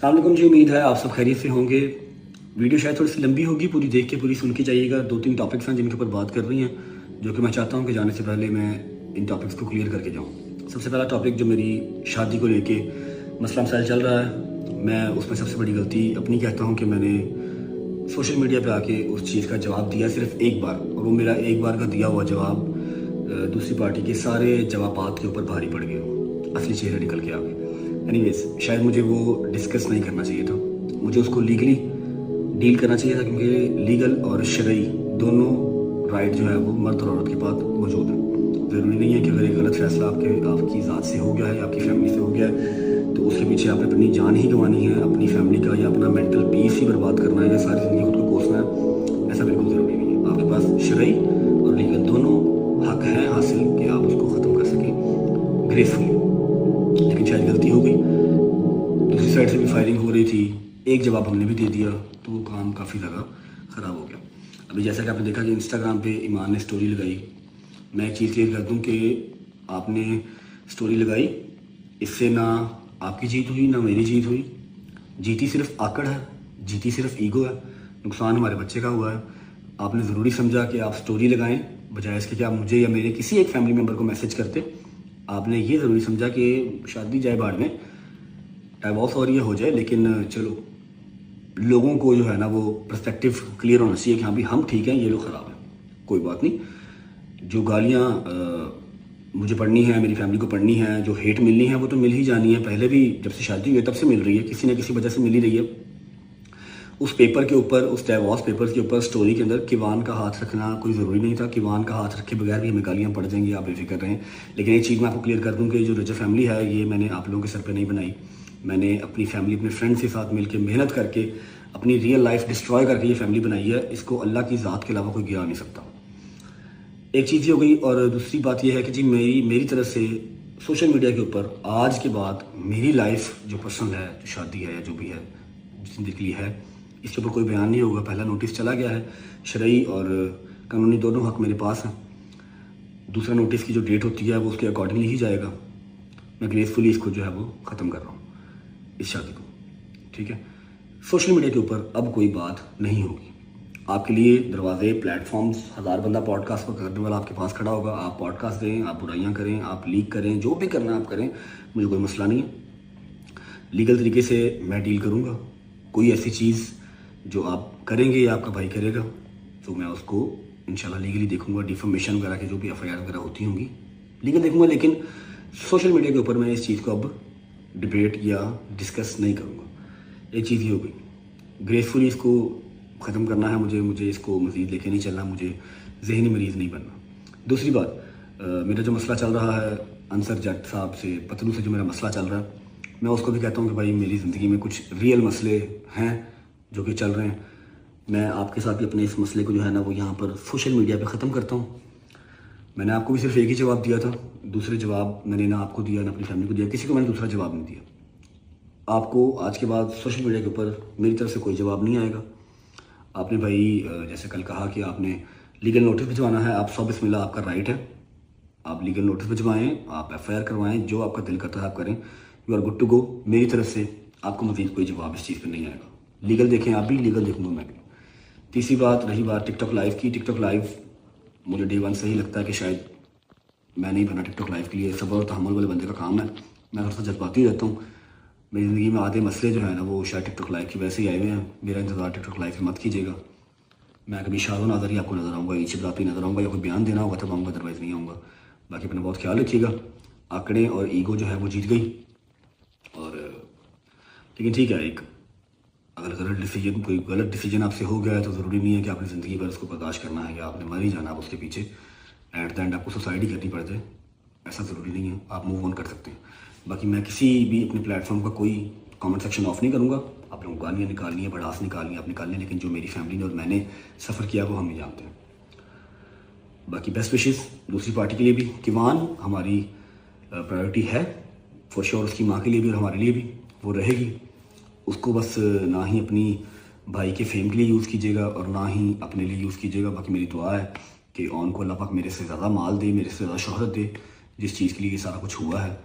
अस्सलाम वालेकुम जी, उम्मीद है आप सब खैरियत से होंगे। वीडियो शायद थोड़ी सी लंबी होगी, पूरी देख के पूरी सुन के जाइएगा। 2-3 टॉपिक्स हैं जिनके ऊपर बात कर रही हैं, जो कि मैं चाहता हूं कि जाने से पहले मैं इन टॉपिक्स को क्लियर करके जाऊं। सबसे पहला टॉपिक जो मेरी शादी को लेके मसला मसाइल चल रहा है, मैं उसमें सबसे बड़ी गलती अपनी कहता हूँ कि मैंने सोशल मीडिया पर आके उस चीज़ का जवाब दिया सिर्फ एक बार, और वो मेरा एक बार का दिया हुआ जवाब दूसरी पार्टी के सारे जवाबात के ऊपर भारी पड़ गया, असली चेहरा निकल के आ गए। एनीवेज, शायद मुझे वो डिस्कस नहीं करना चाहिए था, मुझे उसको लीगली डील करना चाहिए था, क्योंकि लीगल और शरई दोनों राइट जो है वो मर्द और औरत के पास मौजूद है। ज़रूरी नहीं है कि अगर एक गलत फैसला आपकी ज़ात से हो गया है या आपकी फैमिली से हो गया है तो उसके पीछे आपने अपनी जान ही गंवानी है, अपनी फैमिली का या अपना मेंटल पीस ही बर्बाद करना है या सारी ज़िंदगी खुद को कोसना है। ऐसा बिल्कुल ज़रूरी नहीं है। आपके पास शरई और लीगल दोनों हक हैं हासिल कि आप उसको ख़त्म कर सकें ग्रेसफुली। लेकिन शायद गलती हो गई, दूसरी साइड से भी फायरिंग हो रही थी, एक जवाब हमने भी दे दिया, तो वो काम काफ़ी ज़्यादा ख़राब हो गया। अभी जैसा कि आपने देखा कि इंस्टाग्राम पे ईमान ने स्टोरी लगाई, मैं एक चीज़ क्लियर कर दूं कि आपने स्टोरी लगाई, इससे ना आपकी जीत हुई ना मेरी जीत हुई। जीती सिर्फ आकड़ है, जीती सिर्फ ईगो है, नुकसान हमारे बच्चे का हुआ है। आपने ज़रूरी समझा कि आप स्टोरी लगाएं बजाय इसके कि आप मुझे या मेरे किसी एक फैमिली मेम्बर को मैसेज करते। आपने ये ज़रूरी समझा कि शादी जाए बाढ़ में, डाइवोर्स और ये हो जाए, लेकिन चलो लोगों को जो है ना वो पर्सपेक्टिव क्लियर होना चाहिए कि हाँ भी हम ठीक हैं, ये लोग ख़राब हैं। कोई बात नहीं, जो गालियाँ मुझे पढ़नी है, मेरी फैमिली को पढ़नी है, जो हेट मिलनी है वो तो मिल ही जानी है। पहले भी जब से शादी हुई है तब से मिल रही है, किसी न किसी वजह से मिल ही रही है। उस पेपर के ऊपर, उस डाइवोर्स पेपर के ऊपर स्टोरी के अंदर किवान का हाथ रखना कोई ज़रूरी नहीं था। किवान का हाथ रखे बगैर भी हमें गालियाँ पड़ जाएंगी, आप बेफिक्र रहें। लेकिन एक चीज़ मैं आपको क्लियर कर दूँ कि जो रजा फैमिली है ये मैंने आप लोगों के सर पे नहीं बनाई। मैंने अपनी फैमिली, अपने फ्रेंड्स के साथ मिलकर मेहनत करके अपनी रियल लाइफ डिस्ट्रॉय करके ये फैमिली बनाई है। इसको अल्लाह की ज़ात के अलावा कोई गिरा नहीं सकता। एक चीज़ ये हो गई, और दूसरी बात यह है कि जी मेरी तरफ से सोशल मीडिया के ऊपर आज के बाद मेरी लाइफ जो पर्सनल है, जो शादी है, जो भी है, जिंदगी है, इसके ऊपर कोई बयान नहीं होगा। पहला नोटिस चला गया है, शरई और कानूनी दोनों हक मेरे पास हैं। दूसरा नोटिस की जो डेट होती है वो उसके अकॉर्डिंगली ही जाएगा। मैं ग्रेसफुली इसको जो है वो ख़त्म कर रहा हूँ, इस शादी को, ठीक है। सोशल मीडिया के ऊपर अब कोई बात नहीं होगी। आपके लिए दरवाजे, प्लेटफॉर्म्स, 1000 बंदा पॉडकास्ट पर करने वाला आपके पास खड़ा होगा। आप पॉडकास्ट दें, आप बुराइयाँ करें, आप लीक करें, जो भी करना आप करें, मुझे कोई मसला नहीं है। लीगल तरीके से मैं डील करूँगा। कोई ऐसी चीज़ जो आप करेंगे या आपका भाई करेगा तो मैं उसको इंशाल्लाह लीगली देखूंगा। डिफॉर्मेशन वगैरह की जो भी एफआईआर वगैरह होती होंगी लीगल देखूंगा, लेकिन सोशल मीडिया के ऊपर मैं इस चीज़ को अब डिबेट या डिस्कस नहीं करूंगा। एक चीज़ ये हो गई, ग्रेसफुली इसको ख़त्म करना है मुझे इसको मज़ीद लेके नहीं चलना, मुझे जहनी मरीज़ नहीं बनना। दूसरी बात, मेरा जो मसला चल रहा है अंसर जट साहब से, पतलू से जो मेरा मसला चल रहा है, मैं उसको भी कहता हूँ कि भाई मेरी ज़िंदगी में कुछ रियल मसले हैं जो कि चल रहे हैं। मैं आपके साथ भी अपने इस मसले को जो है ना वो यहाँ पर सोशल मीडिया पे ख़त्म करता हूँ। मैंने आपको भी सिर्फ एक ही जवाब दिया था, दूसरे जवाब मैंने ना आपको दिया ना अपनी फैमिली को दिया, किसी को मैंने दूसरा जवाब नहीं दिया। आपको आज के बाद सोशल मीडिया के ऊपर मेरी तरफ से कोई जवाब नहीं आएगा। आपने भाई जैसे कल कहा कि आपने लीगल नोटिस भिजवाना है, आप सब बिस्मिल्लाह, आपका राइट है, आप लीगल नोटिस भिजवाएँ, आप एफआईआर करवाएँ, जो आपका दिल करता है आप करें। You are good to go. मेरी तरफ से आपको मज़ीद कोई जवाब इस चीज़ पर नहीं आएगा। लीगल देखें आप भी, लीगल देखूंगा मैं भी। तीसरी बात, रही बात टिकटॉक लाइव की। टिकटॉक लाइव मुझे डे वन से ही लगता है कि शायद मैं नहीं बना टिकटॉक लाइव के लिए। सब्र और तहम्मुल वाले बंदे का काम है। मैं थोड़ा सा जज्बाती रहता हूँ। मेरी ज़िंदगी में आधे मसले जो है ना वो शायद टिकटॉक लाइव की वैसे ही आए हुए हैं। मेरा इंतज़ार टिकटॉक लाइव से मत कीजिएगा। मैं कभी शादो नाजर ही आपको नज़र आऊँगा, ईद बराती नज़र आऊँगा, या कोई बयान देना होगा तब आऊँगा, अदरवाइज़ नहीं आऊँगा। बाकी अपना बहुत ख्याल रखिएगा। आंकड़े और ईगो जो है वो जीत गई। और लेकिन ठीक है, एक अगर कोई गलत डिसीजन आपसे हो गया है तो ज़रूरी नहीं है कि आपने ज़िंदगी भर उसको बर्दाश्त करना है या आपने मर ही जाना आप उसके पीछे। एट द एंड आपको सुसाइड ही करनी पड़ जाए, ऐसा ज़रूरी नहीं है। आप मूव ऑन कर सकते हैं। बाकी मैं किसी भी अपने प्लेटफॉर्म का कोई कमेंट सेक्शन ऑफ नहीं करूँगा। आप लोगों को गालियाँ निकालनी है, भड़ास निकालनी है, आप निकालनी है, लेकिन जो मेरी फैमिली ने और मैंने सफ़र किया वो हम ही जानते हैं। बाकी बेस्ट विशेज़ दूसरी पार्टी के लिए भी। किवान हमारी प्रायोरिटी है फॉर श्योर, उसकी माँ के लिए भी और हमारे लिए भी वो रहेगी। उसको बस ना ही अपनी भाई के फेम के लिए यूज़ कीजिएगा और ना ही अपने लिए यूज़ कीजिएगा। बाकी मेरी दुआ है कि ऑन को अल्लाह पाक मेरे से ज़्यादा माल दे, मेरे से ज़्यादा शोहरत दे। जिस चीज़ के लिए ये सारा कुछ हुआ है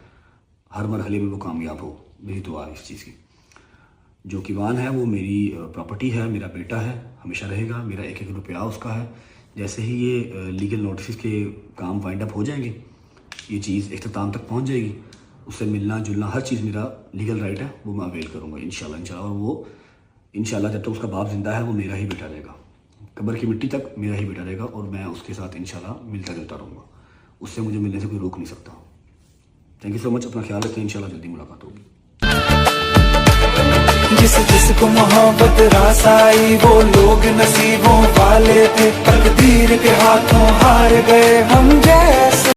हर मरहले में वो कामयाब हो, मेरी दुआ है इस चीज़ की। जो किवान है वो मेरी प्रॉपर्टी है, मेरा बेटा है, हमेशा रहेगा, मेरा एक एक रुपया उसका है। जैसे ही ये लीगल नोटिस के काम वाइंड अप हो जाएंगे, ये चीज़ इख्तिताम तक पहुंच जाएगी, उससे मिलना जुलना हर चीज़ मेरा लीगल राइट है, वो मैं अवेल करूँगा इंशाल्लाह। और वो इंशाल्लाह जब तक उसका बाप जिंदा है वो मेरा ही बेटा रहेगा, कब्र की मिट्टी तक मेरा ही बेटा रहेगा, और मैं उसके साथ इंशाल्लाह मिलता जुलता रहूँगा, उससे मुझे मिलने से कोई रोक नहीं सकता। थैंक यू सो मच, अपना ख्याल रखें, इंशाल्लाह जल्दी मुलाकात होगी। जिसको मोहब्बत रास आई वो लोग नसीबों वाले थे, तकदीर के हाथों हार गए हम जैसे।